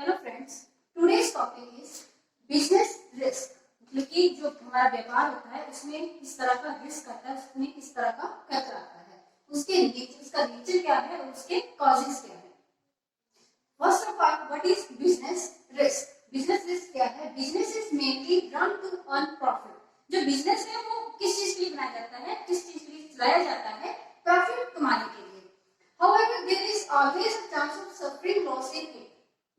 Hello friends, today's topic is business risk. मतलब कि जो हमारा व्यापार होता है उसमें किस तरह का रिस्क आता है, उसमें किस तरह का खतरा आता है, उसका नेचर क्या है और उसके कॉजेस क्या है। First of all, what is business risk? Business risk क्या है? Business is mainly run to earn profit. जो बिजनेस है वो किस चीज के लिए बनाया जाता है, किस चीज के लिए चलाया जाता है? प्रॉफिट कमाने के लिए। However there is always a chance of suffering loss in it.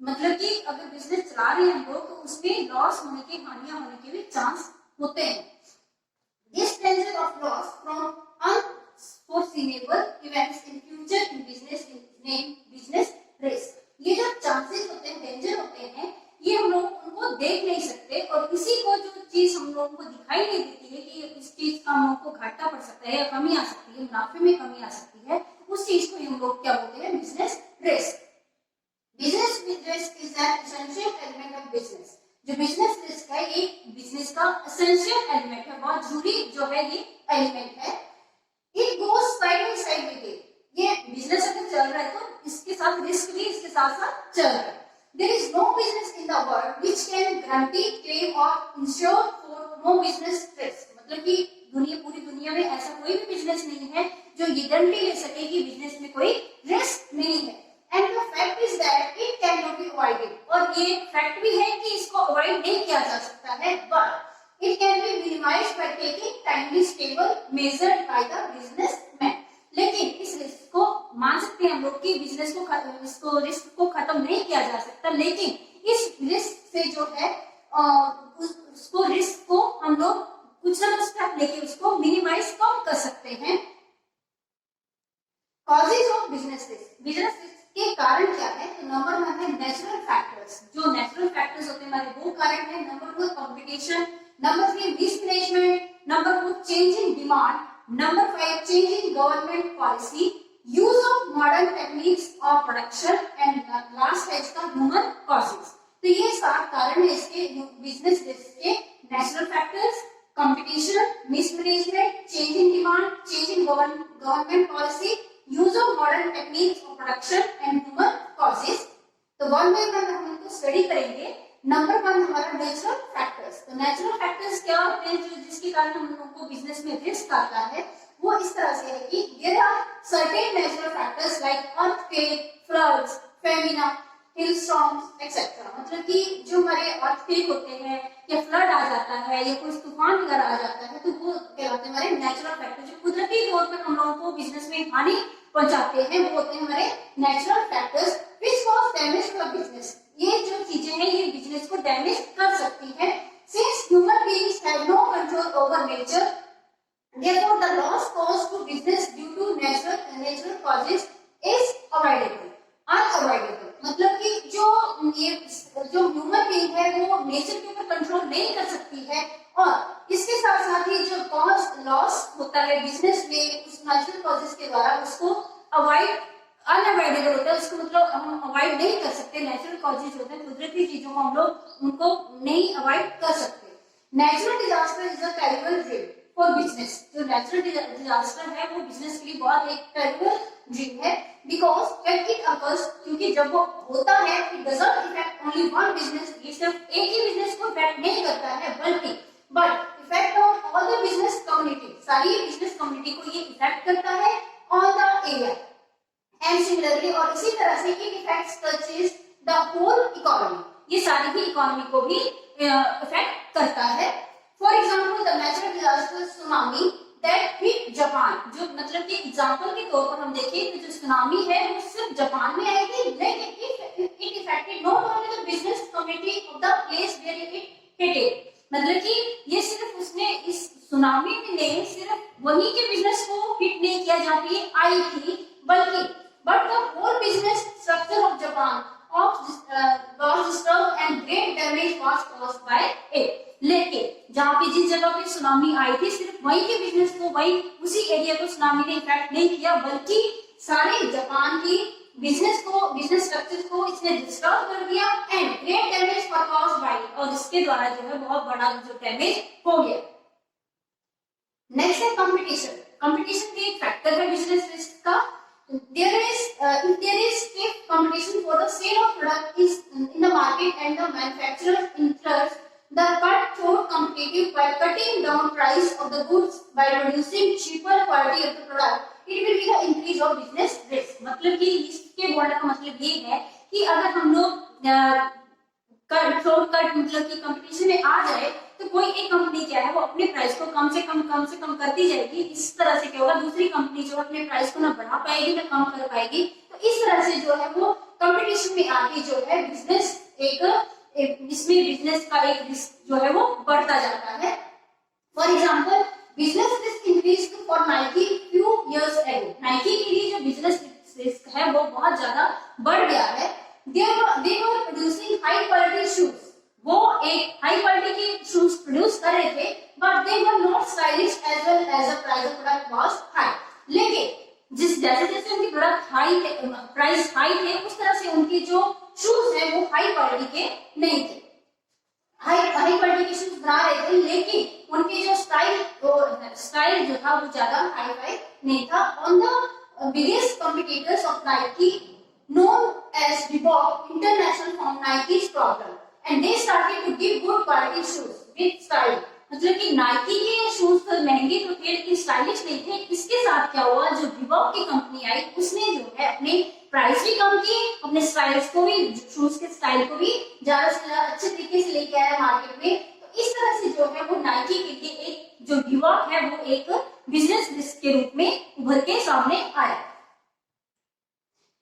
मतलब कि अगर बिजनेस चला रहे हैं हम लोग तो उसमें लॉस होने के, हानियां होने के भी चांस होते हैं। This danger of loss from unforeseeable events in future in business is name business risk. ये जो चांसेस होते हैं, डेंजर होते हैं, ये हम लोग उनको देख नहीं सकते और इसी को जो चीज हम लोगों को दिखाई नहीं देती है कि इस चीज का हम लोग को घाटा पड़ सकता है या कमी आ सकती है, मुनाफे में कमी आ सकती है, उस चीज को हम लोग क्या बोलते हैं? Business risk. Business risk is an essential element of business. जो बिजनेस रिस्क है ये बिजनेस का एसेंशियल एलिमेंट है, बहुत जरूरी जो है ये एलिमेंट है। It goes side by side with it. ये बिजनेस अगर चल रहा है तो इसके साथ रिस्क भी इसके साथ साथ चल रहा है। There is no business in the world which can guarantee claim और ensure for no business risk. मतलब कि पूरी दुनिया में ऐसा कोई भी बिजनेस नहीं है जो ये गारंटी ले सके कि बिजनेस में कोई रिस्क नहीं है। And the fact is that it cannot be avoided। और ये फैक्ट भी है कि इसको अवॉइड नहीं किया जा सकता है, but it can be minimized by taking timely stable measures by the businessman। लेकिन इस रिस्क को मान सकते हैं हम लोग कि बिजनेस को रिस्क को खत्म नहीं किया जा सकता, लेकिन इस रिस्क से जो है उसको रिस्क को हम लोग कुछ ना कुछ स्टेप लेके उसको मिनिमाइज कम कर सकते हैं। Causes of business risk. Business risk के कारण क्या है? तो नंबर 1 है नेचुरल फैक्टर्स। जो नेचुरल फैक्टर्स होते हैं हमारे वो कारण है। Number 2 competition, number 3 mismanagement, number 4 changing demand, number 5 changing government policy, use of modern techniques of production and last है इसका ह्यूमन कॉजेज। तो ये 7 कारण है इसके बिजनेस रिस्क के। Natural factors, competition, mismanagement, changing demand, changing government policy, use of modern techniques of production and human causes. तो one by one हम इनको स्टडी करेंगे। नंबर 1 हमारा नेचुरल फैक्टर्स। तो नेचुरल फैक्टर्स क्या होते हैं जो जिसके कारण हम लोगों को बिजनेस में रिस्क आता है? वो इस तरह से है कि there are certain natural factors like earthquake, floods, famine, hailstorms etcetera. मतलब कि जो हमारे अर्थक्वेक होते हैं या फ्लड आ जाता है या कोई तूफान वगैरह आ जाता है तो वो कहलाते हैं हमारे नेचुरल फैक्टर। जो कुदरती तौर पर हम लोगों को बिजनेस में हानि पहुंचाते हैं वो होते हैं हमारे natural factors which cause damage to business. ये जो चीजें हैं ये बिजनेस को डैमेज कर सकती है। Since human beings have no control over nature, therefore the loss caused to business due to natural causes is avoidable, unavoidable। मतलब कि जो ह्यूमन बीइंग है वो नेचर के ऊपर कंट्रोल नहीं कर सकती है और इसके साथ साथ ही जो कॉस्ट लॉस होता है बिजनेस में उस नेचुरल कॉजेस के द्वारा उसको अनअवॉइडेबल होता है। उसको मतलब हम अवॉइड नहीं कर सकते। नेचुरल कॉजेज होते हैं कुदरती चीजों को हम लोग उनको नहीं अवॉइड कर सकते। Natural disaster is a terrible dream for business. जो नेचुरल डिजास्टर है वो बिजनेस के लिए बहुत एक टेरिबल ड्रीम है बिकॉज व्हेन इट अकर्स, क्योंकि जब वो होता है it doesn't effect only one business. ये सिर्फ एक ही बिजनेस को इफेक्ट नहीं करता है बल्कि but effect on all the business community. सारी बिजनेस कम्युनिटी को ये इफेक्ट करता है on the area and similarly और इसी तरह से it effects touches the whole economy. ये सारी ही इकोनॉमी को भी इफेक्ट करता है। For example the natural disaster tsunami that hit Japan. जो मतलब कि एग्जांपल के तौर पर हम देखें तो जो सुनामी है वो सिर्फ जापान में आई थी, लेकिन it effected not only the business community of the place where it hit it. मतलब कि ये सिर्फ उसने इस सुनामी ने सिर्फ वही के बिजनेस को हिट नहीं किया जहां पे आई थी बल्कि but the whole business structure of Japan was disturbed and great damage was caused by it। लेकिन जहाँ पे जिस जगह पे सुनामी आई थी सिर्फ वहीं के बिजनेस को, वही उसी एरिया को सुनामी ने इफेक्ट नहीं किया बल्कि सारे जापान की बिजनेस स्ट्रक्चर को इसने डिस्टर्ब कर दिया and great damage was caused by it। और इसके द्वारा जो है बहुत बड़ा जो डैमेज हो गया। नेक्स्ट है कंपटीशन। कंपटीशन भी एक फैक्टर है बिजनेस रिस्क का। if there is stiff competition for the sale of product is in the market and the manufacturer enters the cutthroat competitive by cutting down price of the goods by producing cheaper quality of the product, it will be the increase of business risk. मतलब कि इसके बोलने का मतलब ये है कि अगर हम लोग कट मतलब कि कंपटीशन में आ जाए तो कोई एक कंपनी क्या है वो अपने प्राइस को कम से कम करती जाएगी। इस तरह से क्या होगा, दूसरी कंपनी जो अपने प्राइस को ना बढ़ा पाएगी ना कम कर पाएगी। तो इस तरह से जो है वो कंपटीशन में आके जो है बिजनेस इसमें बिजनेस का एक रिस्क जो है वो बढ़ता जाता है। For example business risk increase for Nike few years ago. Nike के लिए जो बिजनेस रिस्क है वो बहुत ज्यादा बढ़ गया है। They were producing high quality shoes. वो एक हाई क्वालिटी के शूज प्रोड्यूस कर रहे थे, but they were not stylish as well as the price of product was high. लेकिन जैसे जैसे उनकी प्रोडक्ट प्राइस हाई थे, उस तरह से उनकी जो शूज है वो हाई क्वालिटी के नहीं थे। हाई क्वालिटी के शूज बना रहे थे, लेकिन उनके जो स्टाइल जो था वो ज्यादा हाई फाई नहीं था। On the biggest competitors of Nike, known as Reebok International, found Nike's problem and they started to give good quality shoes with style. मतलब कि नाइकी के शूज तो महंगे तो थे लेकिन स्टाइलिश नहीं थे। इसके साथ क्या हुआ, जो रिबॉक की कंपनी आई उसने जो है अपने प्राइस भी कम किए, अपने स्टाइल्स को भी, शूज के स्टाइल को भी ज्यादा से ज्यादा अच्छे तरीके से लेके आया मार्केट में। तो इस तरह से जो है वो नाइकी के लिए एक जो रिबॉक है वो एक बिजनेस रिस्क के रूप में उभर के सामने आया।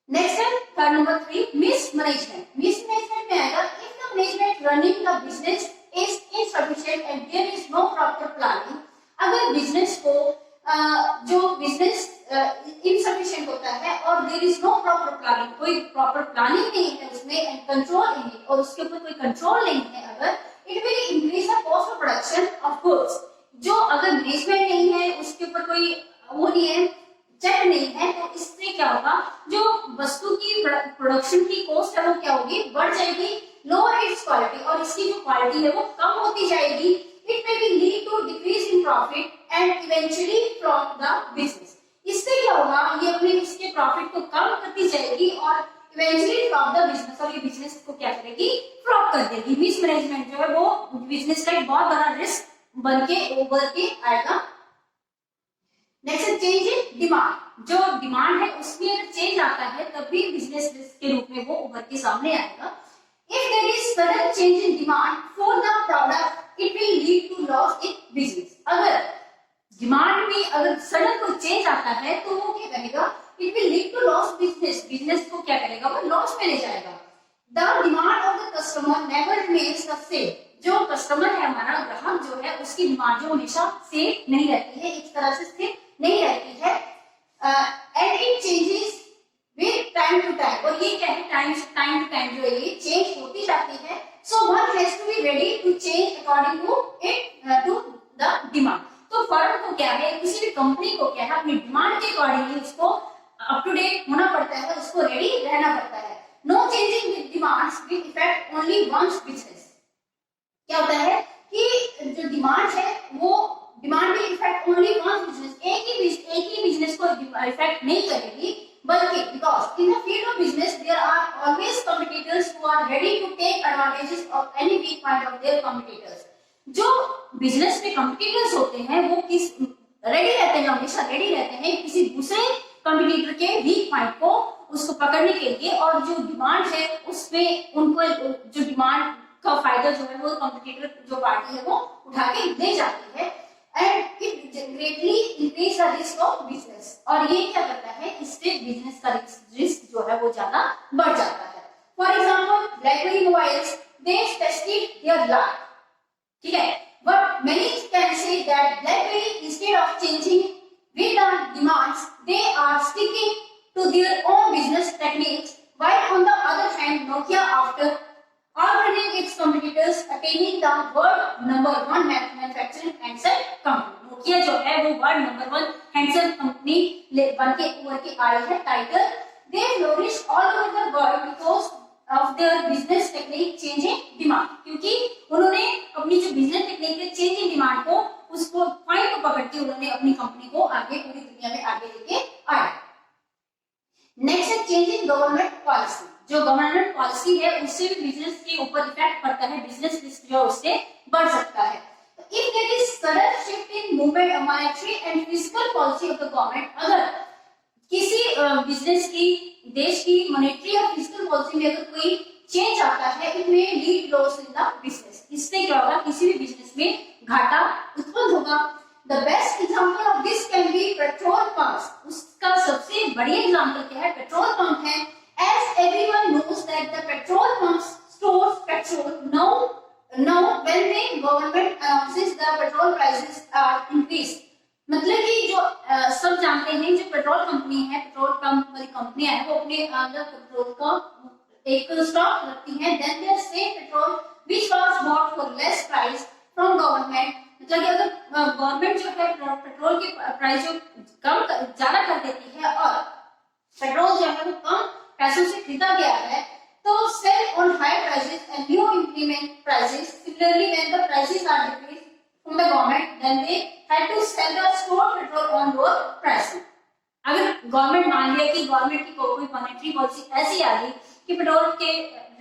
नेक्स्ट है थर्ड नंबर 3, मिसमैनेजमेंट। मिसमैनेजमेंट में आएगा if the management running the business is insufficient and there is no proper planning. अगर बिजनेस को जो बिजनेस इनसफिशिएंट होता है और there is no proper planning, कोई प्रॉपर प्लानिंग नहीं है उसमें एंड कंट्रोल नहीं, और उसके ऊपर कोई कंट्रोल नहीं है, अगर it will increase the cost of production of goods. जो अगर मैनेजमेंट नहीं है, उसके ऊपर कोई वो नहीं है, चेक नहीं है, तो इससे क्या होगा, जो वस्तु की प्रोडक्शन की कॉस्ट है वो क्या होगी, बढ़ जाएगी, लोअर इट्स क्वालिटी, और इसकी जो क्वालिटी है वो कम होती जाएगी। It may be lead to decrease in profit and eventually flop the business. इससे क्या होगा, ये अपने इसके प्रॉफिट को कम करती जाएगी और इवेंचुअली फ्लॉप द बिजनेस, और ये बिजनेस को क्या करेगी, फ्लॉप कर देगी। मिसमैनेजमेंट जो है वो बिजनेस का एक बहुत बड़ा रिस्क बन के उभर के आएगा। नेक्स्ट है चेंज इन डिमांड। जो डिमांड है उसमें अगर चेंज आता है तब भी बिजनेस रिस्क के रूप में वो उभर के सामने आएगा। If there is sudden change in demand for the product it will lead to loss in business. अगर डिमांड में अगर सडन कोई चेंज आता है तो वो क्या करेगा, it will lead to loss business, business को क्या करेगा, वो लॉस में ले जाएगा। The demand of the customer never remains the same. जो कस्टमर है हमारा ग्राहक जो है उसकी डिमांड जो हमेशा सेम नहीं रहती है, एक तरह से स्थिर नहीं रहती है, and it changes with time to time. और ये क्या है, टाइम टू टाइम जो है ये चेंज होती जाती है। So one has to be ready to change according to it to the demand. तो फर्म को क्या है, किसी भी कंपनी को क्या है, अपनी डिमांड के अकॉर्डिंगली उसको अप टू डेट होना पड़ता है, उसको रेडी रहना पड़ता है। No changing with demands will effect only once business. क्या होता है कि जो डिमांड है वो डिमांड भी इफेक्ट ओनली वन बिजनेस, एक ही बिजनेस को इफेक्ट नहीं करेगी, बल्कि because in the field of business there are always competitors who are ready to take advantages of any weak point of their competitors. जो business में competitors होते हैं वो किस रेडी रहते हैं, हमेशा रेडी रहते हैं किसी दूसरे कॉम्पिटिटर के वीक पॉइंट को उसको पकड़ने के लिए, और जो डिमांड है उसमें उनको जो डिमांड का फायदा जो है वो कॉम्पिटिटर जो पार्टी है वो उठा के ले जाती है, and it greatly increase the risk of business. और ये क्या करता है, इससे बिजनेस का रिस्क जो है वो ज्यादा बढ़ जाता है। For example BlackBerry mobiles, they tested their luck, ठीक है, but many can say that BlackBerry instead of changing with the demands they are sticking to their own business techniques, while on the other hand Nokia, after outrunning its competitors, attaining the world number 1 manufacturing handset company। Nokia जो है वो world number 1 handset company बन के उभर के आई है title. They flourish all over the world because of their business technique changing demand, क्योंकि उन्होंने अपनी जो बिजनेस टेक्निक है चेंजिंग डिमांड को, उसको पॉइंट को पकड़ के उन्होंने अपनी कंपनी को आगे पूरी दुनिया में आगे लेके आए। नेक्स्ट है चेंज इन गवर्नमेंट पॉलिसी। जो गवर्नमेंट पॉलिसी है उससे भी बिजनेस के ऊपर इफेक्ट पड़ता है, बिजनेस रिस्क जो उससे बढ़ सकता है। If there is sudden shift in movement monetary and physical policy of the government, अगर किसी बिजनेस की, देश की मॉनेटरी और फिजिकल पॉलिसी में अगर कोई चेंज आता है, it may lead loss in the business, इससे क्या होगा, किसी भी बिजनेस में घाटा उत्पन्न होगा। The best example of this can be petrol pumps. उसका सबसे बढ़िया एग्जांपल क्या है, पेट्रोल पंप है। As everyone knows that the petrol pumps stores petrol now when the government announces the petrol prices are increased, मतलब कि जो सब जानते हैं जो पेट्रोल कंपनी है, पेट्रोल पंप वाली कंपनियां है, वो अपने अंदर पेट्रोल का एक स्टॉक रखती हैं। Then they sell petrol which was bought for less price from government, मतलब कि अगर गवर्नमेंट जो है पेट्रोल की प्राइस जो कम ज्यादा कर देती है और पेट्रोल जो है वो कम पैसों से खरीदा गया है, तो sell on high prices and new implement prices. Similarly, when the prices are decreased from the government, then they had to sell the stored petrol on lower prices. अगर गवर्नमेंट मान लिया कि गवर्नमेंट की कोई मॉनेटरी पॉलिसी ऐसी आ गई कि petrol के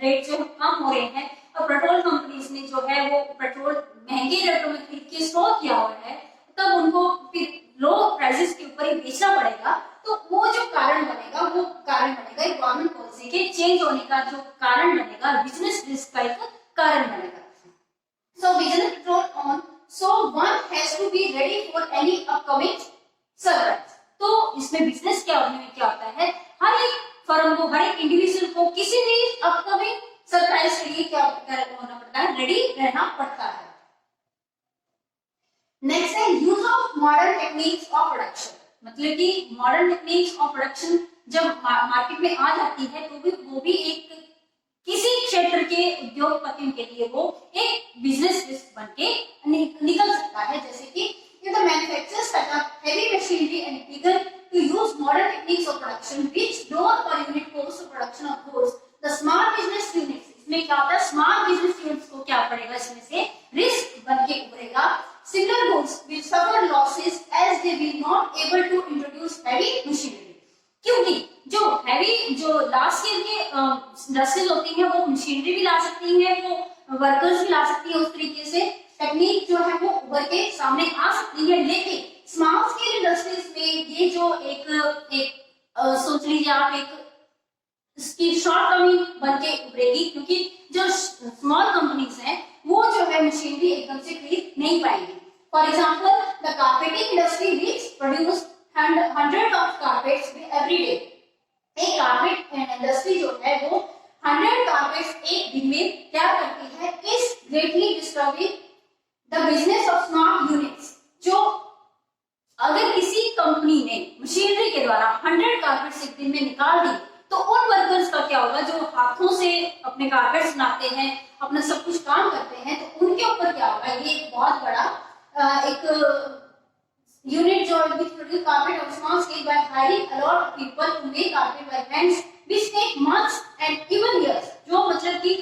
रेट जो कम हो रहे हैं और पेट्रोल कंपनीज ने जो है वो पेट्रोल महंगे रेटों में खरीद के स्टोर किया हुआ है, तब उनको फिर लो प्राइसेस के ऊपर ही बेचना पड़ेगा। तो वो जो कारण बनेगा, वो कारण बनेगा एक गवर्नमेंट पॉलिसी के चेंज होने का, जो कारण बनेगा बिजनेस रिस्क का एक कारण बनेगा। So business petrol on, so one has to be ready for any upcoming surprise. तो इसमें बिजनेस क्या होने में क्या होता है, हर एक फर्म को, हर एक इंडिविजुअल को किसी भी अपकमिंग सरप्राइज के लिए क्या होना पड़ता है, रेडी रहना पड़ता है। नेक्स्ट है use of modern techniques of production, मतलब कि मॉडर्न टेक्निक्स ऑफ प्रोडक्शन जब मार्केट में आ जाती है तो वो भी एक किसी क्षेत्र के उद्योगपतियों के लिए वो एक बिजनेस रिस्क बनके निकल सकता है। जैसे कि if the manufacturer set up heavy machinery and eager to use modern techniques of production which lower per unit cost of production of goods, the small business units, इसमें क्या होता है, स्मॉल बिजनेस यूनिट्स को क्या पड़ेगा, इसमें से risk बनके उभरेगा। Similar goods will suffer losses as they will not able to introduce heavy machinery, क्योंकि जो हैवी, जो लार्ज स्केल के इंडस्ट्रीज होती हैं वो मशीनरी भी ला सकती हैं, वो वर्कर्स भी ला सकती हैं, उस तरीके से टेक्निक जो है वो उभर के सामने आ सकती है। लेकिन स्मॉल स्केल इंडस्ट्रीज में ये जो एक सोच लीजिए आप, एक इसकी शॉर्टकमिंग बनके उभरेगी, क्योंकि जो स्मॉल कंपनीज हैं वो जो है मशीनरी एकदम से खरीद नहीं पाएंगी। For example the carpeting industry which produce hundreds of carpets every day, एक कार्पेट इंडस्ट्री जो है वो 100 कार्पेट्स एक दिन में क्या करती है, इस greatly disturbing the business of small units. जो अगर किसी कंपनी ने मशीनरी के द्वारा 100 कार्पेट्स एक दिन में निकाल दी, तो उन वर्कर्स का क्या होगा जो हाथों से अपने कार्पेट्स बनाते हैं, अपना सब कुछ काम करते हैं, तो उनके ऊपर क्या होगा, ये एक बहुत बड़ा एक unit जो which produce carpet on small scale by hiring a lot of people to make carpet by hands which take months and even years, जो मतलब कि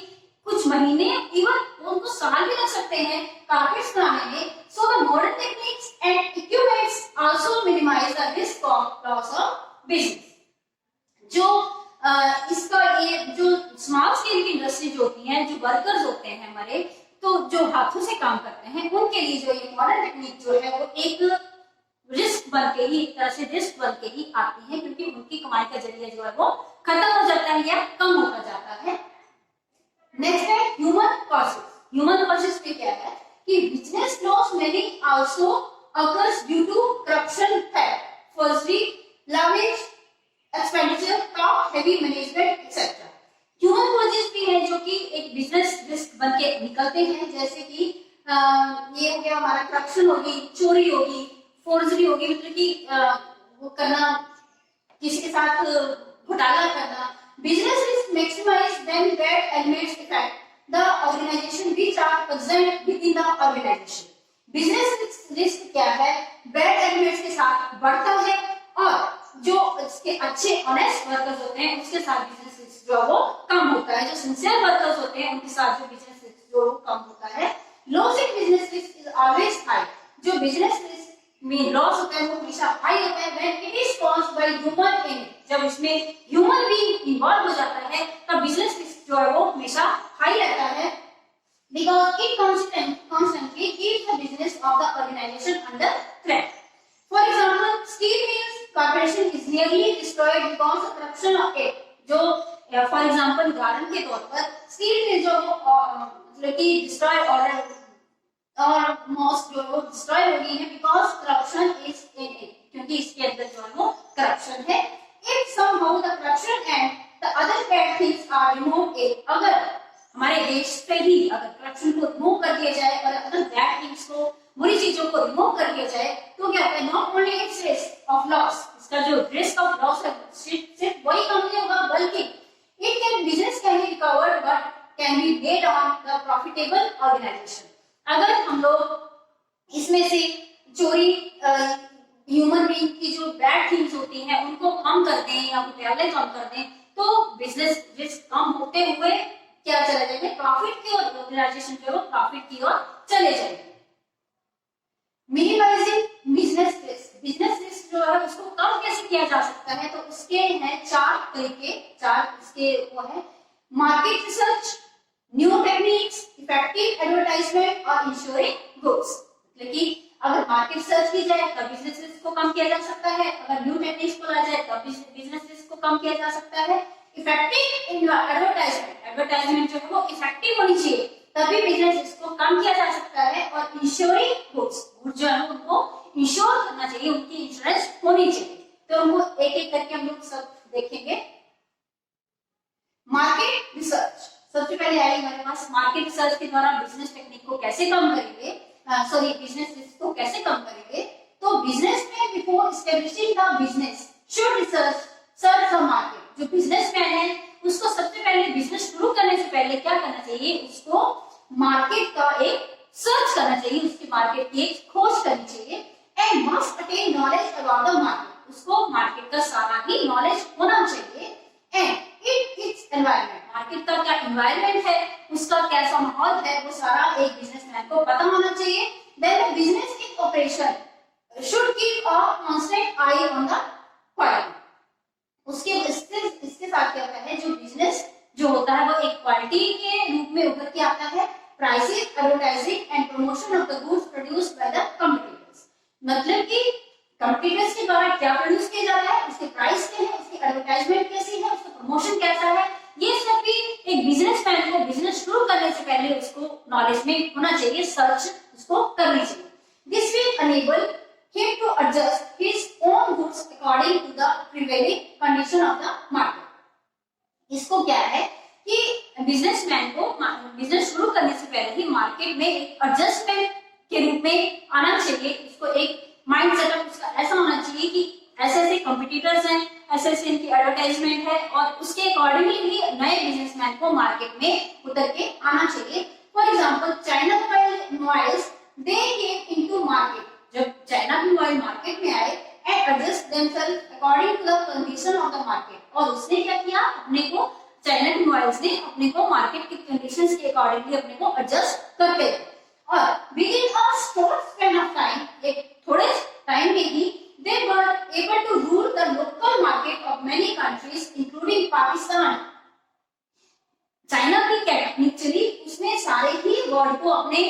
कुछ महीने इवन उनको साल भी लग सकते हैं कार्पेट्स बनाने में। So the modern techniques and equipments also minimize the risk of loss of business। जो इसका ये जो स्मॉल स्केल की इंडस्ट्री जो होती है, जो वर्कर्स होते हैं हमारे, तो जो हाथों से काम करते हैं, उनके लिए जो ये मॉडर्न टेक्निक जो है वो एक रिस्क बन के ही, एक तरह से रिस्क बन के ही आती है, क्योंकि उनकी कमाई का जरिया जो है वो खत्म हो जाता है या कम होता जाता है। नेक्स्ट है ह्यूमन कॉसेस। ह्यूमन कॉसेस में क्या है कि business loss many also occurs due to corruption, theft, फर्जी, lavish expenditure, top heavy management etcetera. Human causes भी है जो कि एक बिजनेस रिस्क बन के निकलते हैं, जैसे कि ये हो गया हमारा करप्शन होगी, चोरी होगी, फोर्जरी होगी, मतलब कि वो करना, किसी के साथ घोटाला करना। Business risk maximise when bad elements effect the organisation which are present within the organisation. Business risk क्या है, बैड एलिमेंट्स के साथ बढ़ता है और जो इसके अच्छे ऑनेस्ट वर्कर्स होते हैं उसके साथ बिजनेस रिस्क जो वो कम होता है। जो सिंसियर वर्कर्स होते हैं उनके साथ जो बिजनेस रिस्क जो कम होता है। Loss in business risk is always high. जो बिजनेस रिस्क में लॉस होता है वो हमेशा हाई होता है when it is caused by human in, जब इसमें ह्यूमन बीइंग इन्वॉल्व हो जाता है तब बिजनेस रिस्क जो है वो हमेशा हाई रहता है, because it constantly keeps the business of the organization under threat. For example, Steel Mills Corporation is nearly destroyed because of corruption of it. जो फॉर एग्जाम्पल उदाहरण के तौर पर स्टील मिल जो मतलब कि डिस्ट्रॉय और मोस्ट जो वो डिस्ट्रॉय हो गई है because corruption is in it, क्योंकि इसके अंदर जो है वो करप्शन है. If somehow the corruption and the other bad things are removed, अगर हमारे देश से ही अगर करप्शन को रिमूव कर दिया जाए और अदर बैड थिंग्स को, बुरी चीजों को रिमूव कर दिया जाए तो क्या होता है, not only it's risk of loss, इसका जो रिस्क ऑफ लॉस है सिर्फ वही कम नहीं होगा बल्कि it can business can be recovered but can be made on the profitable organisation. अगर हम लोग इसमें से चोरी ह्यूमन बीइंग की जो बैड थिंग्स होती हैं उनको कम कर दें या पहले कम कर दें तो बिजनेस रिस्क कम होते हुए क्या चले जाएंगे, प्रॉफिट की ओर, ऑर्गेनाइजेशन जो है प्रॉफिट की ओर चले जाएंगे. मिनिमाइजिंग बिजनेस रिस्क जो है उसको कम कैसे किया जा सकता है, तो उसके हैं चार तरीके, चार इसके वो है market research, new techniques, effective advertisement और इंश्योरिंग गुड्स. लेकिन अगर मार्केट रिसर्च की जाए तब बिजनेस रिस्क को कम किया जा सकता है, अगर न्यू टेक्निक्स को ला जाए तब बिजनेस रिस्क को कम किया जा सकता है. इफेक्टिव एडवर्टाइजमेंट जो है वो इफेक्टिव होनी चाहिए तभी बिजनेस रिस्क को कम किया जा सकता है. और इंश्योरिंग गुड्स जो है उनको इंश्योर करना चाहिए, उनकी इंश्योरेंस होनी चाहिए. तो उनको एक एक करके हम लोग सब देखेंगे. मार्केट रिसर्च सबसे पहले आई हमारे पास. मार्केट रिसर्च के द्वारा बिजनेस टेक्निक को कैसे कम करेंगे, बिजनेस रिस्क को कैसे कम करेंगे, तो बिजनेस में before establishing the business should search the market. जो बिजनेसमैन है उसको सबसे पहले बिजनेस शुरू करने से पहले क्या करना चाहिए, उसको मार्केट का एक सर्च करना चाहिए, उसके मार्केट की एक खोज करनी चाहिए. And must attain knowledge about the market, उसको मार्केट का सारा ही नॉलेज होना चाहिए. एंड इट्स एनवायरनमेंट, मार्केट का क्या एनवायरनमेंट है, उसका कैसा माहौल है, वो सारा एक बिजनेसमैन को पता होना चाहिए. Then business in operation should keep a constant eye on the quality. उसके इसके साथ क्या होता है, जो बिजनेस जो होता है वो एक क्वालिटी के रूप में उभर के आता है. Prices, advertising and promotion of the goods produced by the competitors, मतलब कि कंपटीटर्स के द्वारा क्या प्रोड्यूस किया जा रहा है, उसके प्राइस क्या है, उसकी एडवर्टाइजमेंट कैसी है, उसका प्रमोशन कैसा है, ये सब भी एक बिजनेसमैन को बिजनेस शुरू करने से पहले उसको नॉलेज में होना चाहिए, सर्च उसको करनी चाहिए. This will enable him to adjust his own goods according to the prevailing condition of the market. इसको क्या है कि बिजनेसमैन को बिजनेस शुरू करने से पहले ही मार्केट में एक एडजस्टमेंट के रूप में आना चाहिए. उसको एक माइंड सेटअप उसका ऐसा होना चाहिए कि ऐसे ऐसे कंपटीटर्स हैं, ऐसे ऐसे इनकी एडवर्टाइजमेंट है और उसके अकॉर्डिंगली ही नए बिजनेसमैन को मार्केट में उतर के आना चाहिए. For example China mobiles they came into market, जब चाइना की मोबाइल मार्केट में आए and adjust themselves according to the condition of the market, और उसने क्या किया, अपने को चाइना की मोबाइल्स ने अपने को मार्केट की कंडीशंस के अकॉर्डिंगली अपने को एडजस्ट करते थे. और within a short span of time, एक थोड़े टाइम में ही they were able to rule the local market of many countries including Pakistan. China की टेक्निक चली, उसने सारे ही वर्ल्ड को अपने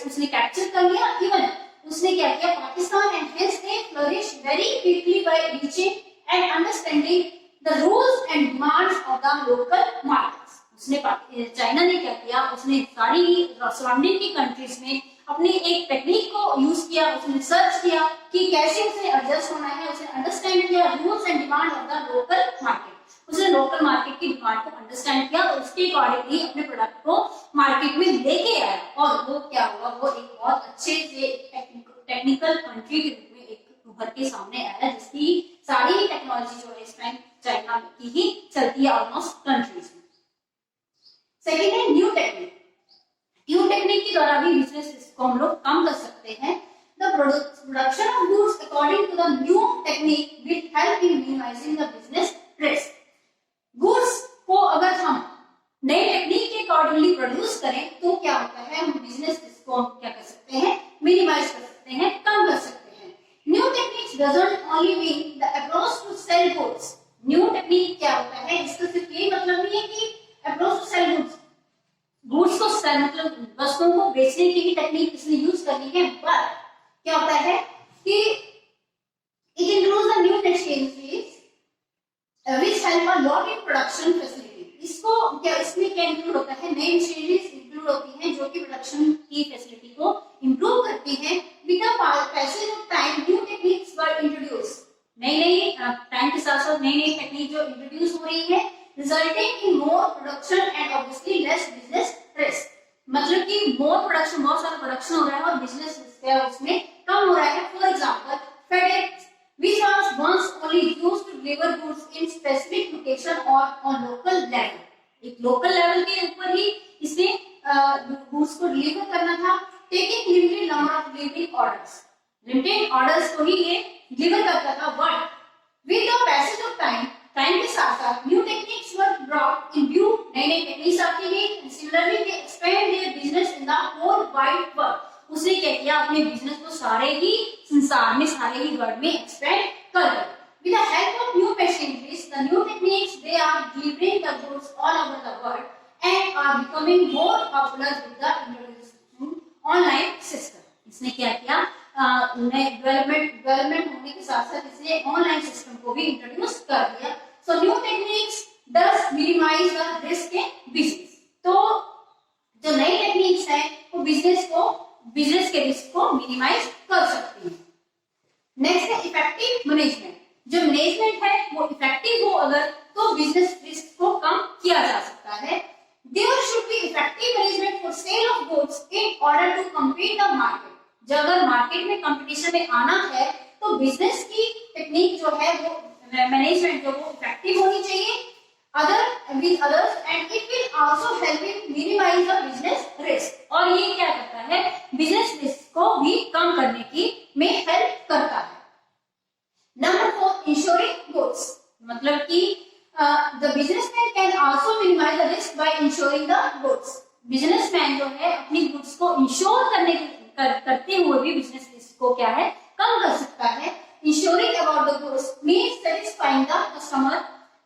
उसने कैप्चर कर लिया. इवन उसने क्या किया, Pakistan and hence they flourished very quickly by reaching and understanding the rules and demands of the local markets. उसने चाइना ने क्या किया, उसने सारी सराउंडिंग की कंट्रीज में अपनी एक टेक्निक को यूज किया, उसने रिसर्च किया कि कैसे उसे एडजस्ट होना है, उसने अंडरस्टैंड किया rules and demand of the local market. उसने लोकल मार्केट की डिमांड को अंडरस्टैंड किया और उसके अकॉर्डिंगली अपने प्रोडक्ट को मार्केट में लेके आया. और वो क्या हुआ, वो एक बहुत अच्छे से टेक्निकल कंट्री के रूप में एक उभर के सामने आया, जिसकी सारी टेक्नोलॉजी जो है इस टाइम चाइना की ही चलती है ऑलमोस्ट कंट्रीज में. सेकेंड है न्यू टेक्निक. न्यू टेक्निक के द्वारा भी बिजनेस रिस्क को हम लोग कम कर सकते हैं. The production of goods according to the new technique will help in minimising the business risk. Goods को अगर हम नए टेक्निक के अकॉर्डिंगली प्रोड्यूस करें तो क्या होता है, हम बिजनेस रिस्क को क्या कर सकते हैं, मिनिमाइज कर सकते हैं, कम कर सकते हैं. doesn't only mean the approach to sell goods. New technique क्या होता है, इसका सिर्फ यही मतलब नहीं है कि approach to sell goods, goods को सेल मतलब वस्तुओं को बेचने की ही टेक्निक इसने यूज करनी है, बट क्या होता है कि it includes the new technologies which help a lot in production facility. इसको क्या इसमें क्या इंक्लूड होता है, नई मशीनरीज इंक्लूड होती हैं जो कि प्रोडक्शन की फैसिलिटी को इंप्रूव करती हैं. With the passage of time new techniques were introduce, नई टाइम के साथ साथ नई टेक्निक जो इंट्रोड्यूस हो रही है, resulting in more production and obviously less business risk. मतलब कि मोर प्रोडक्शन, बहुत सारा प्रोडक्शन हो रहा है और बिजनेस रिस्क है उसमें कम हो रहा है. For example FedEx, which was once only used to deliver goods in specific location or on local level. एक लोकल लेवल के ऊपर ही इसने गुड्स को डिलीवर करना था. Taking limited number of delivery orders, limited orders को ही ये डिलीवर करता था. But with the passage of time, time के साथ साथ new techniques were brought in view, नई नई टेक्निक्स आती गई. Similarly they expand their business in the whole wide world. उसने क्या किया, अपने बिजनेस को सारे ही संसार में, सारे ही वर्ल्ड में एक्सपेंड कर दिया. With the help of new machineries, the new techniques, they are delivering the goods all over the world and are becoming more popular with the introduction online system. इसने क्या किया, डेवलपमेंट होने के साथ साथ इसने ऑनलाइन सिस्टम को भी इंट्रोड्यूस कर दिया. So new techniques does minimize the risk in business. तो जो नई टेक्निक्स है वो बिजनेस के रिस्क को मिनिमाइज कर सकती है. नेक्स्ट है इफेक्टिव मैनेजमेंट. जो मैनेजमेंट है वो इफेक्टिव हो अगर, तो बिजनेस रिस्क को कम किया जा सकता है. There should be effective management for sale of goods in order to compete the market. जब अगर मार्केट में कंपटीशन में आना है तो बिजनेस की टेक्निक जो है वो मैनेजमेंट जो वो इफेक्टिव होनी चाहिए with others, and it will also help in minimize the business risk. और ये क्या करता है, बिजनेस रिस्क को भी कम करने की में हेल्प करता है. Number 4, ensuring goods. मतलब कि the businessman can also minimize the risk by insuring the goods. Businessman जो है अपनी गुड्स को इंश्योर करते हुए भी बिजनेस रिस्क को क्या है, कम कर सकता है. Ensuring about the goods means satisfying the customer.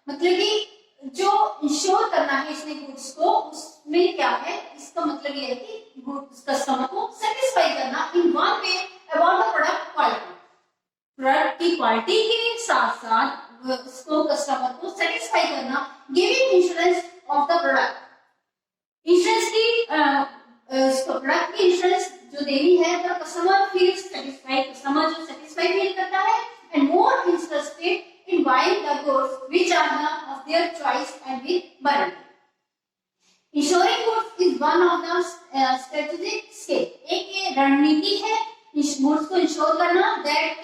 मतलब कि जो इंश्योर करना है इसने गुड्स को, उसमें क्या है, इसका मतलब ये है कि गुड्स कस्टमर को सेटिस्फाई करना in one way about the product quality. Product की क्वालिटी के साथ साथ उसको कस्टमर को सेटिस्फाई करना. Giving insurance of the product, insurance की प्रोडक्ट की इंश्योरेंस जो देनी है तो कस्टमर फील्स सेटिस्फाइड, कस्टमर जो सेटिस्फाई फील करता है and more interested in buying the goods which are of their choice and with warranty. Insuring goods is one of the strategic skill. एक ये रणनीति है गुड्स को इंश्योर करना that